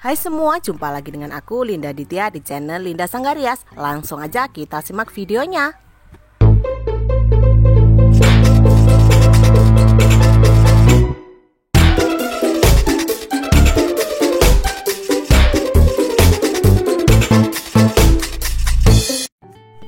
Hai semua, jumpa lagi dengan aku Linda Ditya di channel Linda Sanggarias. Langsung aja kita simak videonya.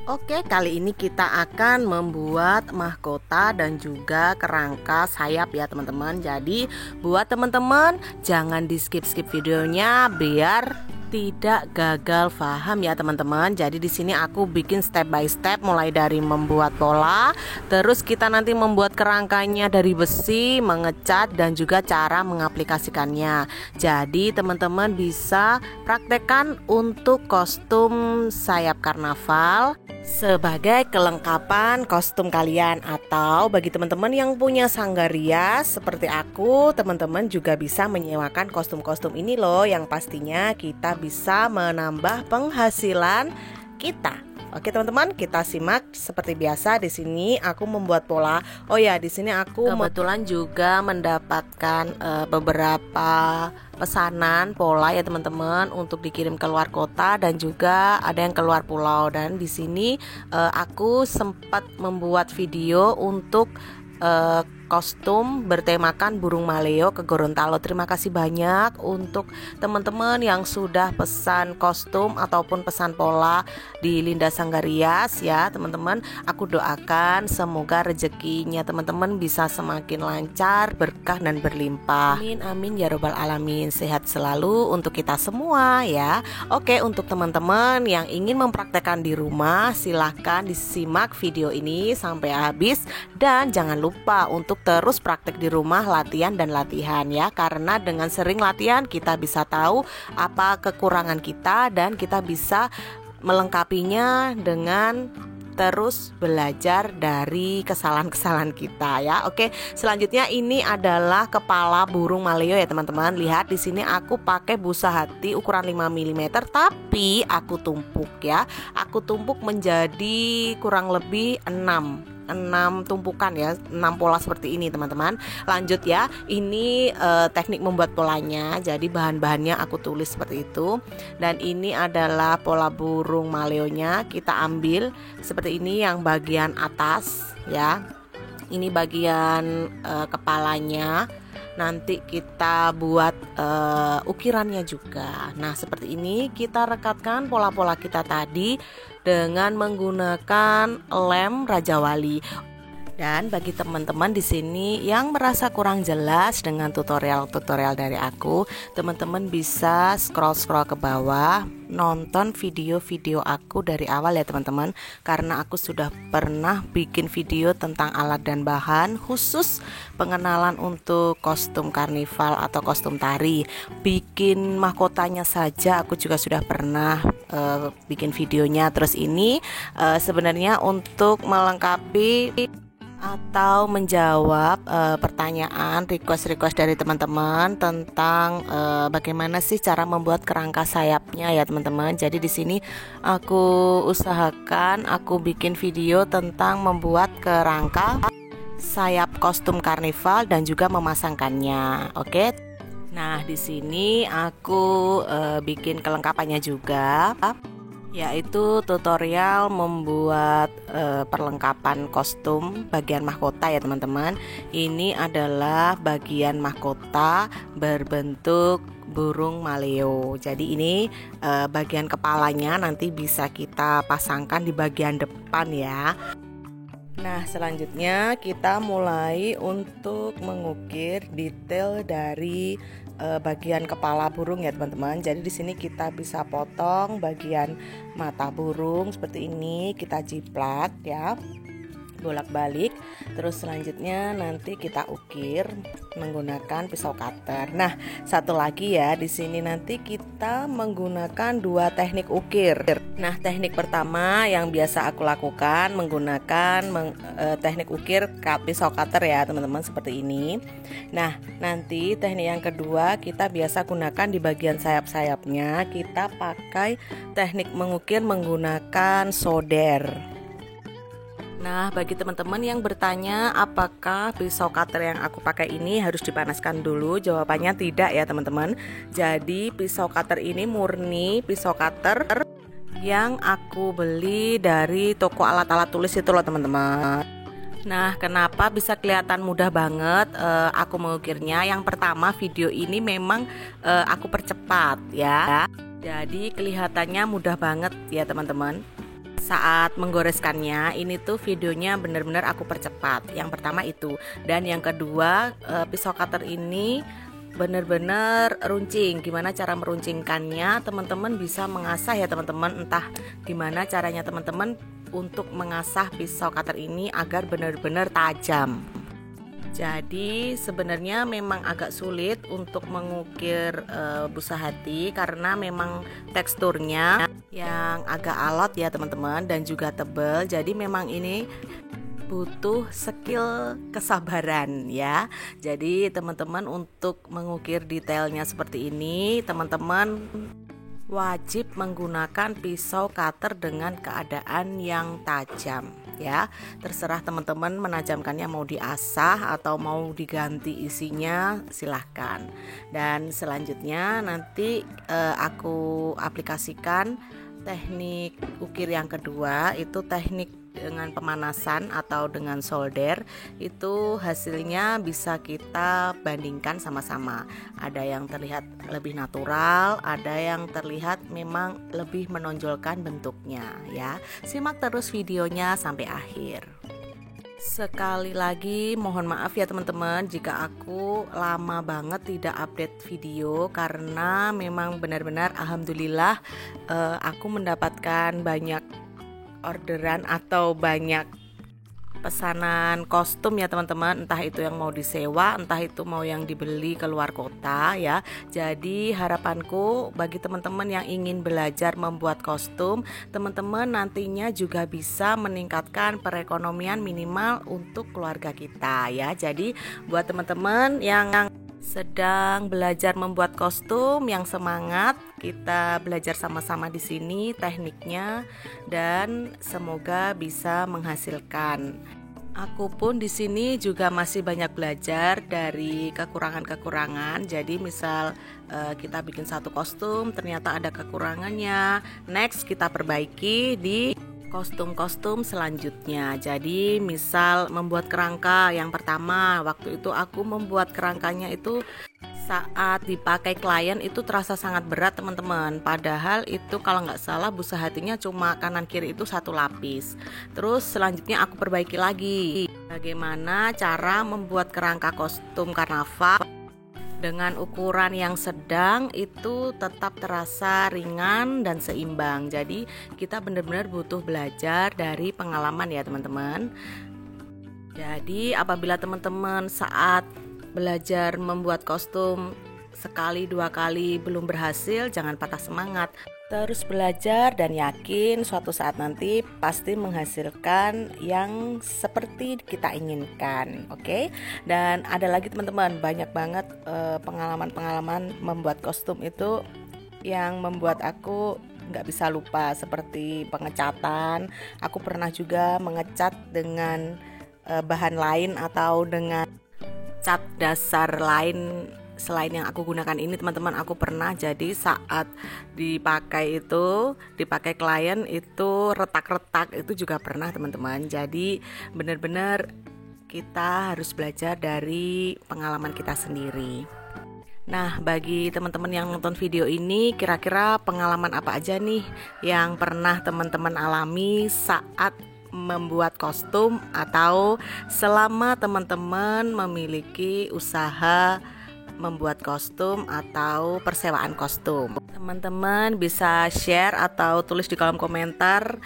Oke, kali ini kita akan membuat mahkota dan juga kerangka sayap ya teman-teman. Jadi buat teman-teman jangan di skip videonya biar tidak gagal paham ya teman-teman. Jadi di sini aku bikin step by step, mulai dari membuat pola, terus kita nanti membuat kerangkanya dari besi, mengecat, dan juga cara mengaplikasikannya. Jadi teman-teman bisa praktekkan untuk kostum sayap karnaval sebagai kelengkapan kostum kalian, atau bagi teman-teman yang punya sanggarias seperti aku, teman-teman juga bisa menyewakan kostum-kostum ini loh, yang pastinya kita bisa menambah penghasilan kita. Oke teman-teman, kita simak seperti biasa. Di sini aku membuat pola. Oh ya, di sini aku kebetulan juga mendapatkan beberapa pesanan pola ya teman-teman untuk dikirim ke luar kota dan juga ada yang keluar pulau. Dan di sini aku sempat membuat video untuk kostum bertemakan burung maleo ke Gorontalo. Terima kasih banyak untuk teman-teman yang sudah pesan kostum ataupun pesan pola di Linda Sanggarias ya teman-teman. Aku doakan semoga rezekinya teman-teman bisa semakin lancar, berkah dan berlimpah. Amin amin ya robbal alamin. Sehat selalu untuk kita semua ya. Oke, untuk teman-teman yang ingin mempraktekkan di rumah, silahkan disimak video ini sampai habis dan jangan lupa untuk terus praktek di rumah, latihan ya, karena dengan sering latihan kita bisa tahu apa kekurangan kita dan kita bisa melengkapinya dengan terus belajar dari kesalahan-kesalahan kita ya. Oke, selanjutnya ini adalah kepala burung maleo ya teman-teman. Lihat di sini aku pakai busa hati ukuran 5 mm, tapi aku tumpuk ya. Aku tumpuk menjadi kurang lebih 6 tumpukan ya, 6 pola seperti ini teman-teman. Lanjut ya, ini teknik membuat polanya. Jadi bahan-bahannya aku tulis seperti itu. Dan ini adalah pola burung maleonya. Kita ambil seperti ini yang bagian atas ya. Ini bagian kepalanya. Nanti kita buat ukirannya juga. Nah seperti ini kita rekatkan pola-pola kita tadi dengan menggunakan lem Raja Wali. Dan bagi teman-teman di sini yang merasa kurang jelas dengan tutorial dari aku, teman-teman bisa scroll ke bawah, nonton video-video aku dari awal ya teman-teman, karena aku sudah pernah bikin video tentang alat dan bahan khusus pengenalan untuk kostum karnival atau kostum tari. Bikin mahkotanya saja aku juga sudah pernah bikin videonya. Terus ini sebenarnya untuk melengkapi atau menjawab pertanyaan request dari teman-teman tentang bagaimana sih cara membuat kerangka sayapnya ya teman-teman. Jadi di sini aku usahakan aku bikin video tentang membuat kerangka sayap kostum karnival dan juga memasangkannya. Oke. Nah, di sini aku bikin kelengkapannya juga, yaitu tutorial membuat perlengkapan kostum bagian mahkota ya teman-teman. Ini adalah bagian mahkota berbentuk burung maleo. Jadi ini bagian kepalanya nanti bisa kita pasangkan di bagian depan ya. Nah selanjutnya kita mulai untuk mengukir detail dari bagian kepala burung ya teman-teman. Jadi di sini kita bisa potong bagian mata burung seperti ini, kita jiplak ya, bolak-balik. Terus selanjutnya nanti kita ukir menggunakan pisau cutter. Nah, satu lagi ya, di sini nanti kita menggunakan 2 teknik ukir. Nah, teknik pertama yang biasa aku lakukan menggunakan teknik ukir pisau cutter ya, teman-teman, seperti ini. Nah, nanti teknik yang kedua kita biasa gunakan di bagian sayap-sayapnya. Kita pakai teknik mengukir menggunakan solder. Nah, bagi teman-teman yang bertanya apakah pisau cutter yang aku pakai ini harus dipanaskan dulu, jawabannya tidak ya teman-teman. Jadi pisau cutter ini murni pisau cutter yang aku beli dari toko alat-alat tulis itu loh teman-teman. Nah, kenapa bisa kelihatan mudah banget aku mengukirnya? Yang pertama, video ini memang aku percepat ya. Jadi kelihatannya mudah banget ya teman-teman. Saat menggoreskannya ini tuh videonya benar-benar aku percepat. Yang pertama itu. Dan yang kedua, pisau cutter ini benar-benar runcing. Gimana cara meruncingkannya? Teman-teman bisa mengasah ya teman-teman. Entah gimana caranya teman-teman untuk mengasah pisau cutter ini agar benar-benar tajam. Jadi sebenarnya memang agak sulit untuk mengukir busa hati karena memang teksturnya yang agak alot ya teman-teman, dan juga tebal. Jadi memang ini butuh skill kesabaran ya. Jadi teman-teman untuk mengukir detailnya seperti ini, teman-teman wajib menggunakan pisau cutter dengan keadaan yang tajam ya. Terserah teman-teman menajamkannya mau diasah atau mau diganti isinya, silahkan. Dan selanjutnya nanti aku aplikasikan teknik ukir yang kedua, itu teknik dengan pemanasan atau dengan solder. Itu hasilnya bisa kita bandingkan sama-sama. Ada yang terlihat lebih natural, ada yang terlihat memang lebih menonjolkan bentuknya ya. Simak terus videonya sampai akhir. Sekali lagi mohon maaf ya teman-teman jika aku lama banget tidak update video, karena memang benar-benar alhamdulillah aku mendapatkan banyak orderan atau banyak pesanan kostum ya teman-teman, entah itu yang mau disewa, entah itu mau yang dibeli ke luar kota ya. Jadi harapanku bagi teman-teman yang ingin belajar membuat kostum, teman-teman nantinya juga bisa meningkatkan perekonomian minimal untuk keluarga kita ya. Jadi buat teman-teman yang sedang belajar membuat kostum, yang semangat, kita belajar sama-sama di sini tekniknya dan semoga bisa menghasilkan. Aku pun di sini juga masih banyak belajar dari kekurangan-kekurangan. Jadi misal kita bikin satu kostum ternyata ada kekurangannya, next kita perbaiki di kostum-kostum selanjutnya. Jadi misal membuat kerangka, yang pertama waktu itu aku membuat kerangkanya itu saat dipakai klien itu terasa sangat berat teman-teman. Padahal itu kalau nggak salah busa hatinya cuma kanan kiri itu satu lapis. Terus selanjutnya aku perbaiki lagi bagaimana cara membuat kerangka kostum karnaval dengan ukuran yang sedang itu tetap terasa ringan dan seimbang. Jadi kita benar-benar butuh belajar dari pengalaman ya teman-teman. Jadi apabila teman-teman saat belajar membuat kostum sekali dua kali belum berhasil, jangan patah semangat. Terus belajar dan yakin suatu saat nanti pasti menghasilkan yang seperti kita inginkan. Oke? Dan ada lagi teman-teman, banyak banget pengalaman-pengalaman membuat kostum itu yang membuat aku nggak bisa lupa, seperti pengecatan. Aku pernah juga mengecat dengan bahan lain atau dengan cat dasar lain selain yang aku gunakan ini teman-teman. Aku pernah, jadi saat dipakai klien itu retak-retak, itu juga pernah teman-teman. Jadi benar-benar kita harus belajar dari pengalaman kita sendiri. Nah, bagi teman-teman yang nonton video ini, kira-kira pengalaman apa aja nih yang pernah teman-teman alami saat membuat kostum atau selama teman-teman memiliki usaha membuat kostum atau persewaan kostum? Teman-teman bisa share atau tulis di kolom komentar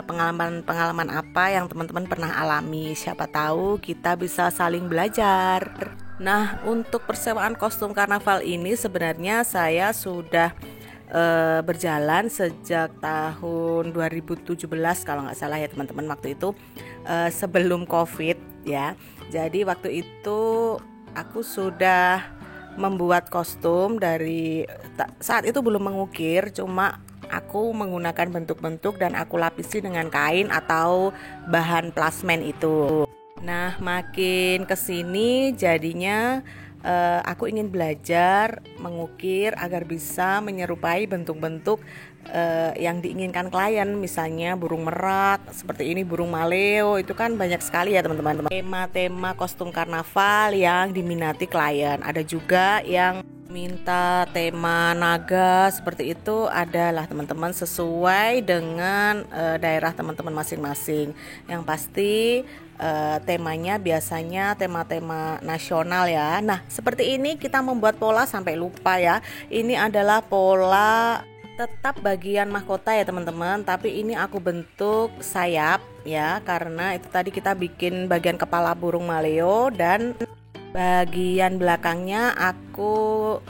pengalaman-pengalaman apa yang teman-teman pernah alami. Siapa tahu kita bisa saling belajar. Nah, untuk persewaan kostum karnaval ini sebenarnya saya sudah berjalan sejak tahun 2017 kalau nggak salah ya teman-teman, waktu itu sebelum COVID ya. Jadi waktu itu aku sudah membuat kostum dari saat itu belum mengukir, cuma aku menggunakan bentuk-bentuk dan aku lapisi dengan kain atau bahan plasmen itu. Nah, makin kesini jadinya aku ingin belajar mengukir agar bisa menyerupai bentuk-bentuk yang diinginkan klien. Misalnya burung merak, seperti ini burung maleo, itu kan banyak sekali ya teman-teman. Tema-tema kostum karnaval yang diminati klien. Ada juga yang minta tema naga, seperti itu adalah teman-teman, sesuai dengan daerah teman-teman masing-masing. Yang pasti temanya biasanya tema-tema nasional ya. Nah, seperti ini kita membuat pola sampai lupa ya. Ini adalah pola tetap bagian mahkota ya teman-teman, tapi ini aku bentuk sayap ya, karena itu tadi kita bikin bagian kepala burung maleo dan bagian belakangnya aku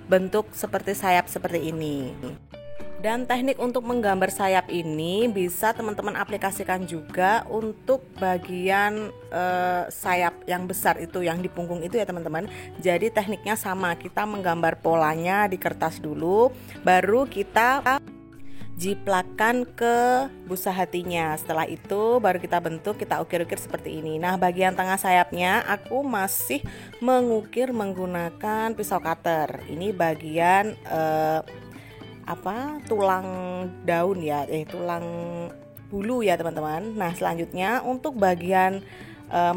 bentuk seperti sayap seperti ini. Dan teknik untuk menggambar sayap ini bisa teman-teman aplikasikan juga untuk bagian sayap yang besar itu, yang di punggung itu ya teman-teman. Jadi tekniknya sama, kita menggambar polanya di kertas dulu, baru kita jiplakan ke busa hatinya. Setelah itu baru kita bentuk, kita ukir-ukir seperti ini. Nah, bagian tengah sayapnya aku masih mengukir menggunakan pisau cutter. Ini bagian tulang daun ya, tulang bulu ya teman-teman. Nah, selanjutnya untuk bagian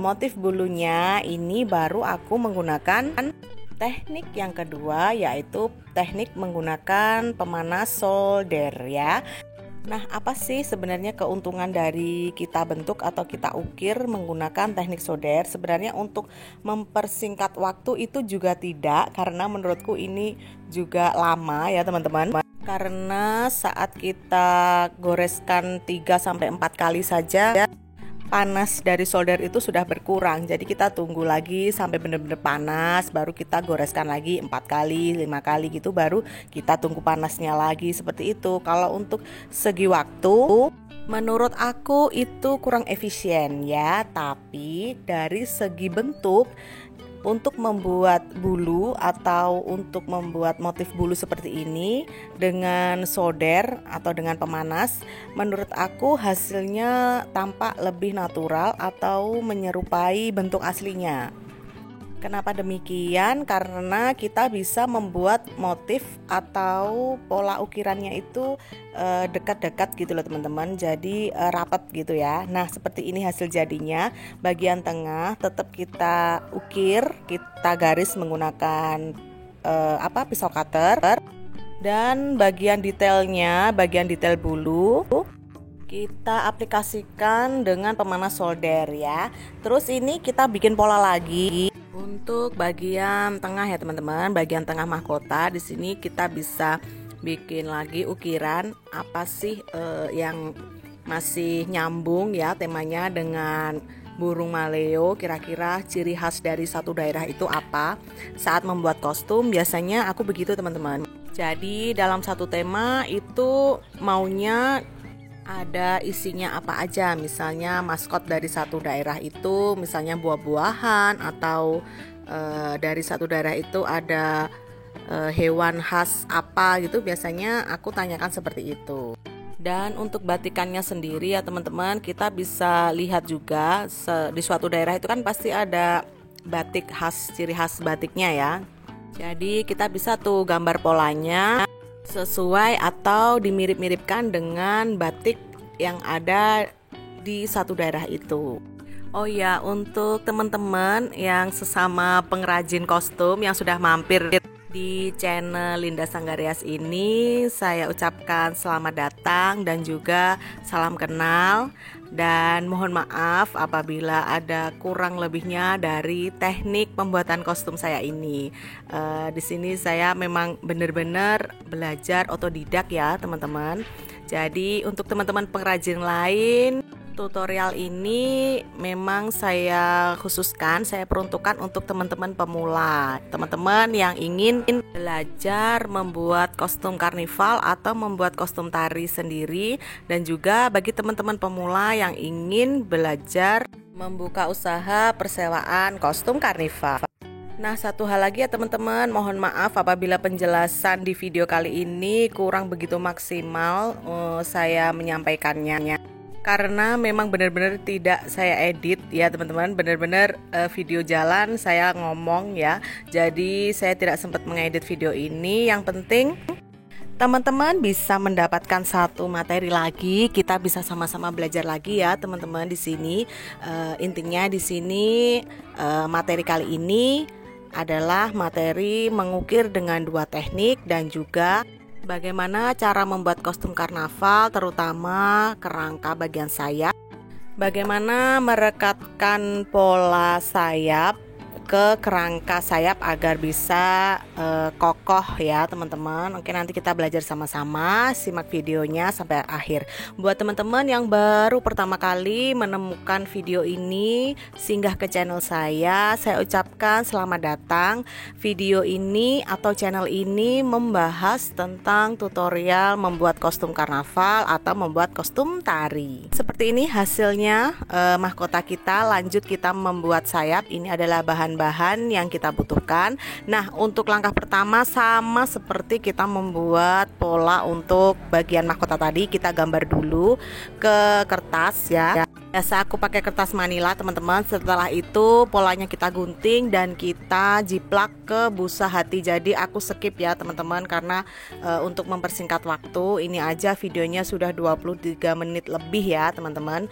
motif bulunya ini baru aku menggunakan teknik yang kedua, yaitu teknik menggunakan pemanas solder ya. Nah, apa sih sebenarnya keuntungan dari kita bentuk atau kita ukir menggunakan teknik solder? Sebenarnya untuk mempersingkat waktu itu juga tidak, karena menurutku ini juga lama ya teman-teman. Karena saat kita goreskan 3-4 kali saja, panas dari solder itu sudah berkurang. Jadi kita tunggu lagi sampai benar-benar panas, baru kita goreskan lagi 4 kali, 5 kali gitu, baru kita tunggu panasnya lagi, seperti itu. Kalau untuk segi waktu, menurut aku itu kurang efisien ya. Tapi dari segi bentuk, untuk membuat bulu atau untuk membuat motif bulu seperti ini dengan solder atau dengan pemanas, menurut aku hasilnya tampak lebih natural atau menyerupai bentuk aslinya. Kenapa demikian? Karena kita bisa membuat motif atau pola ukirannya itu dekat-dekat gitu loh teman-teman. Jadi rapat gitu ya. Nah, seperti ini hasil jadinya. Bagian tengah tetap kita ukir, kita garis menggunakan pisau cutter. Dan bagian detailnya, bagian detail bulu, kita aplikasikan dengan pemanas solder ya. Terus ini kita bikin pola lagi. Untuk bagian tengah ya teman-teman, bagian tengah mahkota, di sini kita bisa bikin lagi ukiran apa sih yang masih nyambung ya temanya dengan burung maleo. Kira-kira ciri khas dari satu daerah itu apa? Saat membuat kostum biasanya aku begitu teman-teman. Jadi dalam satu tema itu maunya ada isinya apa aja, misalnya maskot dari satu daerah itu, misalnya buah-buahan, atau dari satu daerah itu ada hewan khas apa gitu, biasanya aku tanyakan seperti itu. Dan untuk batikannya sendiri ya teman-teman, kita bisa lihat juga di suatu daerah itu kan pasti ada batik khas, ciri khas batiknya ya. Jadi kita bisa tuh gambar polanya sesuai atau dimirip-miripkan dengan batik yang ada di satu daerah itu. Oh ya, untuk teman-teman yang sesama pengrajin kostum yang sudah mampir di channel Linda Sanggarias ini, saya ucapkan selamat datang dan juga salam kenal. Dan mohon maaf apabila ada kurang lebihnya dari teknik pembuatan kostum saya ini. Di sini saya memang benar-benar belajar otodidak ya teman-teman. Jadi untuk teman-teman pengrajin lain, tutorial ini memang saya khususkan, saya peruntukkan untuk teman-teman pemula, teman-teman yang ingin belajar membuat kostum karnival atau membuat kostum tari sendiri, dan juga bagi teman-teman pemula yang ingin belajar membuka usaha persewaan kostum karnival. Nah, satu hal lagi ya teman-teman, mohon maaf apabila penjelasan di video kali ini kurang begitu maksimal saya menyampaikannya. Karena memang benar-benar tidak saya edit ya teman-teman, benar-benar video jalan saya ngomong ya. Jadi saya tidak sempat mengedit video ini. Yang penting teman-teman bisa mendapatkan satu materi lagi, kita bisa sama-sama belajar lagi ya teman-teman di sini. Intinya di sini materi kali ini adalah materi mengukir dengan dua teknik dan juga bagaimana cara membuat kostum karnaval, terutama kerangka bagian sayap. Bagaimana merekatkan pola sayap ke kerangka sayap agar bisa kokoh ya teman-teman. Oke, nanti kita belajar sama-sama, simak videonya sampai akhir. Buat teman-teman yang baru pertama kali menemukan video ini, singgah ke channel saya ucapkan selamat datang. Video ini atau channel ini membahas tentang tutorial membuat kostum karnaval atau membuat kostum tari. Seperti ini hasilnya mahkota kita. Lanjut kita membuat sayap. Ini adalah bahan yang kita butuhkan. Nah, untuk langkah pertama sama seperti kita membuat pola untuk bagian mahkota tadi, kita gambar dulu ke kertas ya. Biasa aku pakai kertas manila teman-teman. Setelah itu polanya kita gunting dan kita jiplak ke busa hati. Jadi aku skip ya teman-teman karena untuk mempersingkat waktu, ini aja videonya sudah 23 menit lebih ya teman-teman.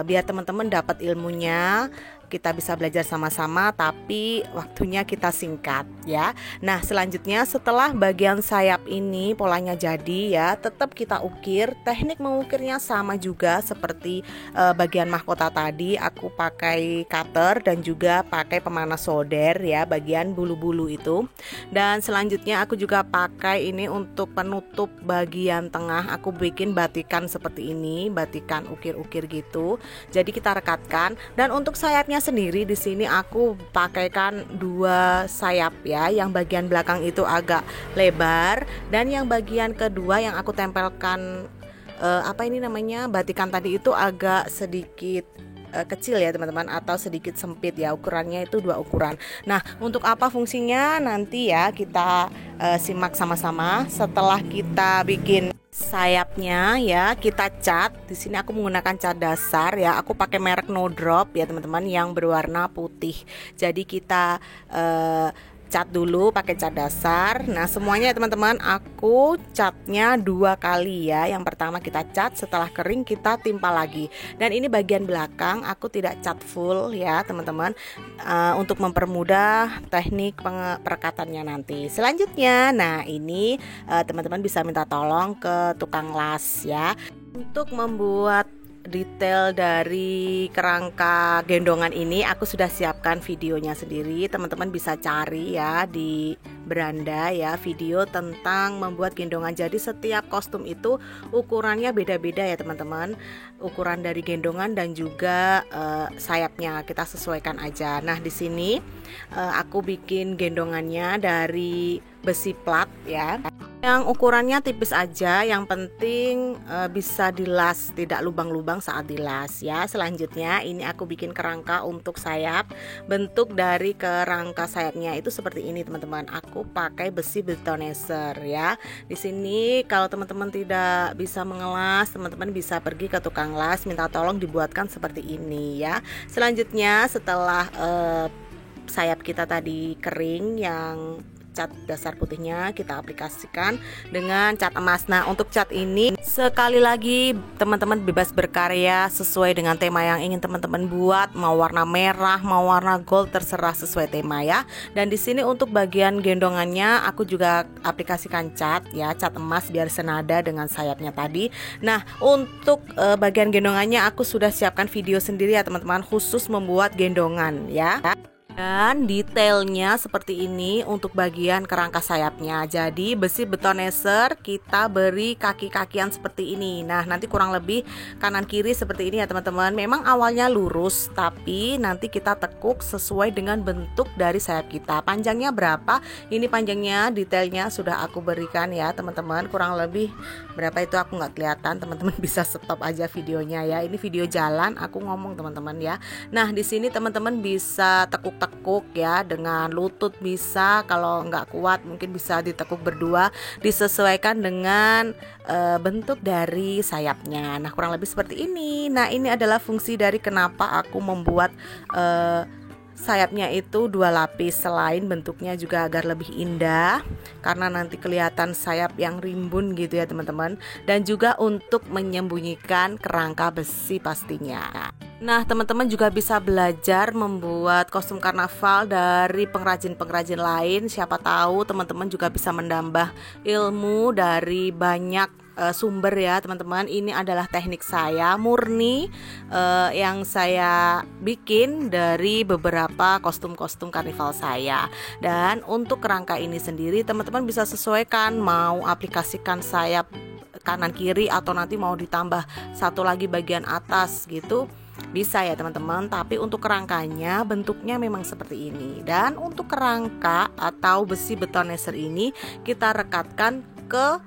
Biar teman-teman dapat ilmunya, kita bisa belajar sama-sama tapi waktunya kita singkat ya. Nah, selanjutnya setelah bagian sayap ini polanya jadi ya, tetap kita ukir. Teknik mengukirnya sama juga seperti bagian mahkota tadi. Aku pakai cutter dan juga pakai pemanas solder ya, bagian bulu-bulu itu. Dan selanjutnya aku juga pakai ini untuk penutup bagian tengah. Aku bikin batikan seperti ini, batikan ukir-ukir gitu. Jadi kita rekatkan. Dan untuk sayapnya sendiri di sini aku pakaikan dua sayap ya. Yang bagian belakang itu agak lebar dan yang bagian kedua yang aku tempelkan batikan tadi itu agak sedikit kecil ya teman-teman, atau sedikit sempit ya, ukurannya itu dua ukuran. Nah, untuk apa fungsinya nanti ya kita simak sama-sama. Setelah kita bikin sayapnya ya, kita cat. Di sini aku menggunakan cat dasar ya. Aku pakai merek No Drop ya teman-teman, yang berwarna putih. Jadi kita cat dulu pakai cat dasar. Nah, semuanya ya teman-teman, aku catnya 2 kali ya. Yang pertama kita cat, setelah kering kita timpa lagi. Dan ini bagian belakang aku tidak cat full ya teman-teman, untuk mempermudah teknik perekatannya nanti. Selanjutnya, nah ini teman-teman bisa minta tolong ke tukang las ya untuk membuat detail dari kerangka gendongan ini. Aku sudah siapkan videonya sendiri, teman-teman bisa cari ya di beranda ya, video tentang membuat gendongan. Jadi setiap kostum itu ukurannya beda-beda ya teman-teman, ukuran dari gendongan dan juga sayapnya kita sesuaikan aja. Nah, di sini aku bikin gendongannya dari besi plat ya, yang ukurannya tipis aja. Yang penting bisa dilas, tidak lubang-lubang saat dilas ya. Selanjutnya ini aku bikin kerangka untuk sayap. Bentuk dari kerangka sayapnya itu seperti ini teman-teman. Aku pakai besi betoneser ya. Di sini kalau teman-teman tidak bisa mengelas, teman-teman bisa pergi ke tukang las, minta tolong dibuatkan seperti ini ya. Selanjutnya setelah sayap kita tadi kering, yang cat dasar putihnya kita aplikasikan dengan cat emas. Nah, untuk cat ini sekali lagi teman-teman bebas berkarya sesuai dengan tema yang ingin teman-teman buat, mau warna merah, mau warna gold, terserah sesuai tema ya. Dan di sini untuk bagian gendongannya aku juga aplikasikan cat ya, cat emas biar senada dengan sayapnya tadi. Nah, untuk bagian gendongannya aku sudah siapkan video sendiri ya teman-teman, khusus membuat gendongan ya. Dan detailnya seperti ini untuk bagian kerangka sayapnya. Jadi besi betoneser kita beri kaki-kakian seperti ini. Nah, nanti kurang lebih kanan kiri seperti ini ya teman-teman. Memang awalnya lurus, tapi nanti kita tekuk sesuai dengan bentuk dari sayap kita. Panjangnya berapa? Ini panjangnya detailnya sudah aku berikan ya teman-teman. Kurang lebih berapa itu aku nggak kelihatan. Teman-teman bisa stop aja videonya ya. Ini video jalan, aku ngomong teman-teman ya. Nah, di sini teman-teman bisa tekuk tekuk ya, dengan lutut bisa, kalau nggak kuat mungkin bisa ditekuk berdua, disesuaikan dengan bentuk dari sayapnya. Nah, kurang lebih seperti ini. Nah, ini adalah fungsi dari kenapa aku membuat sayapnya itu 2 lapis, selain bentuknya juga agar lebih indah karena nanti kelihatan sayap yang rimbun gitu ya teman-teman, dan juga untuk menyembunyikan kerangka besi pastinya. Nah, teman-teman juga bisa belajar membuat kostum karnaval dari pengrajin-pengrajin lain. Siapa tahu teman-teman juga bisa menambah ilmu dari banyak sumber ya teman-teman. Ini adalah teknik saya murni yang saya bikin dari beberapa kostum-kostum karnival saya. Dan untuk kerangka ini sendiri teman-teman bisa sesuaikan, mau aplikasikan sayap kanan kiri atau nanti mau ditambah satu lagi bagian atas gitu, bisa ya teman-teman. Tapi untuk kerangkanya bentuknya memang seperti ini. Dan untuk kerangka atau besi betoneser ini kita rekatkan ke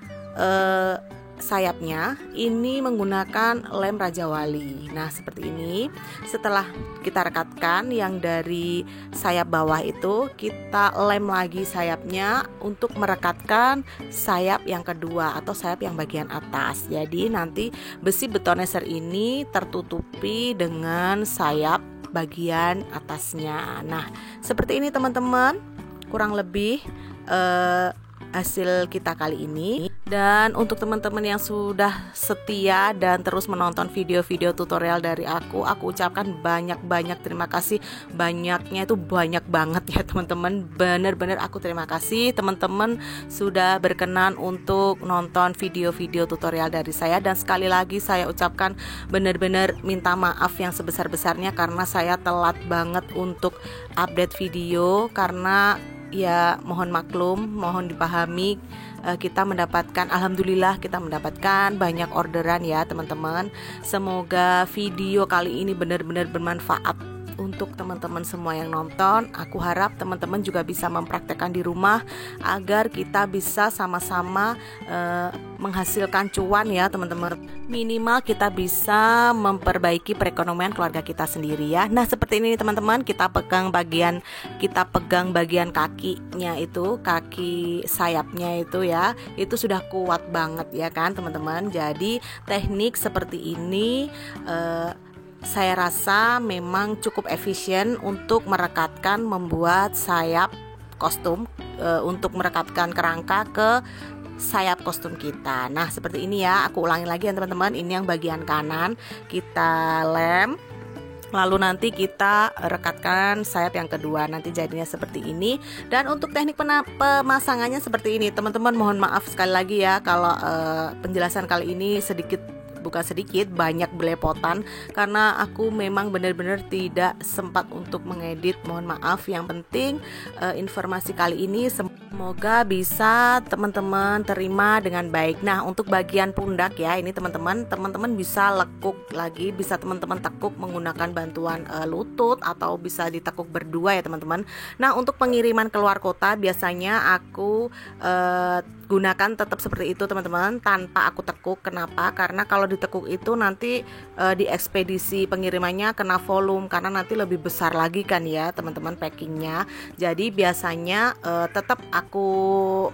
sayapnya ini menggunakan lem Raja Wali. Nah, seperti ini. Setelah kita rekatkan yang dari sayap bawah itu, kita lem lagi sayapnya untuk merekatkan sayap yang kedua atau sayap yang bagian atas. Jadi nanti besi betoneser ini tertutupi dengan sayap bagian atasnya. Nah, seperti ini teman-teman, kurang lebih hasil kita kali ini. Dan untuk teman-teman yang sudah setia dan terus menonton video-video tutorial dari aku ucapkan banyak-banyak terima kasih. Banyaknya itu banyak banget ya teman-teman. Bener-bener aku terima kasih teman-teman sudah berkenan untuk nonton video-video tutorial dari saya. Dan sekali lagi saya ucapkan bener-bener minta maaf yang sebesar-besarnya karena saya telat banget untuk update video. Karena ya mohon maklum, mohon dipahami, kita mendapatkan, alhamdulillah kita mendapatkan banyak orderan ya teman-teman. Semoga video kali ini benar-benar bermanfaat untuk teman-teman semua yang nonton. Aku harap teman-teman juga bisa mempraktekkan di rumah agar kita bisa sama-sama menghasilkan cuan ya teman-teman. Minimal kita bisa memperbaiki perekonomian keluarga kita sendiri ya. Nah, seperti ini teman-teman, kita pegang bagian kakinya itu, kaki sayapnya itu ya. Itu sudah kuat banget ya kan teman-teman. Jadi teknik seperti ini saya rasa memang cukup efisien untuk merekatkan, membuat sayap kostum, untuk merekatkan kerangka ke sayap kostum kita. Nah, seperti ini ya. Aku ulangi lagi ya teman-teman. Ini yang bagian kanan kita lem, lalu nanti kita rekatkan sayap yang kedua, nanti jadinya seperti ini. Dan untuk teknik pemasangannya seperti ini teman-teman. Mohon maaf sekali lagi ya kalau penjelasan kali ini banyak belepotan karena aku memang benar-benar tidak sempat untuk mengedit. Mohon maaf. Yang penting informasi kali ini semoga bisa teman-teman terima dengan baik. Nah, untuk bagian pundak ya, ini teman-teman bisa lekuk lagi, bisa teman-teman tekuk menggunakan bantuan lutut atau bisa ditekuk berdua ya teman-teman. Nah, untuk pengiriman keluar kota biasanya aku gunakan tetap seperti itu teman-teman, tanpa aku tekuk. Kenapa? Karena kalau ditekuk itu nanti di ekspedisi pengirimannya kena volume, karena nanti lebih besar lagi kan ya teman-teman packingnya. Jadi biasanya tetap aku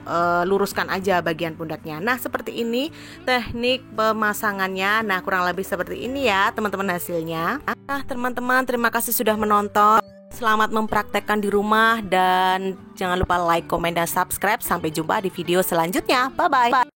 luruskan aja bagian pundaknya. Nah, seperti ini teknik pemasangannya. Nah, kurang lebih seperti ini ya teman-teman hasilnya. Nah teman-teman, terima kasih sudah menonton. Selamat mempraktekkan di rumah dan jangan lupa like, komen, dan subscribe. Sampai jumpa di video selanjutnya. Bye-bye.